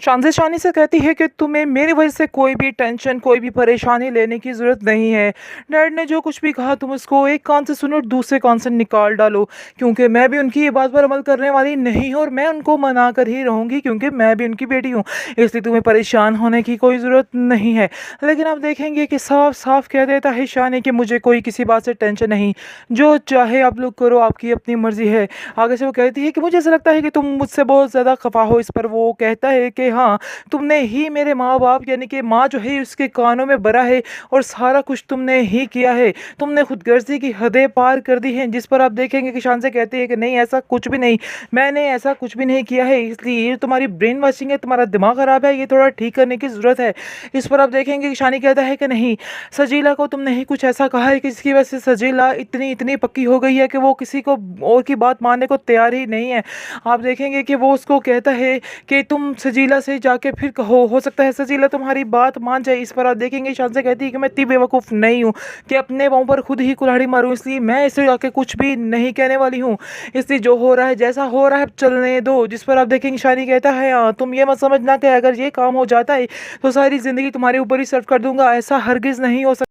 शानी से कहती है कि तुम्हें मेरी वजह से कोई भी टेंशन, कोई भी परेशानी लेने की ज़रूरत नहीं है। डैड ने जो कुछ भी कहा तुम उसको एक कान से सुनो और दूसरे कान से निकाल डालो, क्योंकि मैं भी उनकी ये बात पर अमल करने वाली नहीं हूँ और मैं उनको मना कर ही रहूँगी, क्योंकि मैं भी उनकी बेटी हूँ। इसलिए तुम्हें परेशान होने की कोई ज़रूरत नहीं है। लेकिन आप देखेंगे कि साफ साफ कह देता है शानी कि मुझे कोई किसी बात से टेंशन नहीं, जो चाहे आप लोग करो, आपकी अपनी मर्ज़ी है। आगे से वो कहती है कि मुझे ऐसा लगता है कि तुम मुझसे बहुत ज़्यादा खफा हो। इस पर वो कहता है कि हाँ, तुमने ही मेरे माँ बाप यानी कि माँ जो है उसके कानों में भरा है और सारा कुछ तुमने ही किया है। तुमने खुदगर्जी की हदें पार कर दी हैं। जिस पर आप देखेंगे कि शान से कहती है कि नहीं, ऐसा कुछ भी नहीं, मैंने ऐसा कुछ भी नहीं किया है। इसलिए ये तुम्हारी ब्रेन वॉशिंग है, तुम्हारा दिमाग ख़राब है, ये थोड़ा ठीक करने की ज़रूरत है। इस पर आप देखेंगे कि शानी कहता है कि नहीं, सजीला को तुमने ही कुछ ऐसा कहा है कि जिसकी वजह से सजीला इतनी इतनी पक्की हो गई है कि वो किसी को और की बात मानने को तैयार ही नहीं है। आप देखेंगे कि वो उसको कहता है कि तुम सजीला से जाके फिर कहो, हो सकता है सजीला तुम्हारी बात मान जाए। इस पर आप देखेंगे शान से कहती है कि मैं इतनी बेवकूफ़ नहीं हूँ कि अपने पाँव पर खुद ही कुल्हाड़ी मारूं, इसलिए मैं इसे जाके कुछ भी नहीं कहने वाली हूँ। इसलिए जो हो रहा है, जैसा हो रहा है, चलने दो। जिस पर आप देखेंगे शानी कहता है हाँ, तुम ये मत समझना कि अगर ये काम हो जाता है तो सारी ज़िंदगी तुम्हारे ऊपर ही सर्व कर दूंगा, ऐसा हरगिज़ नहीं हो सकता।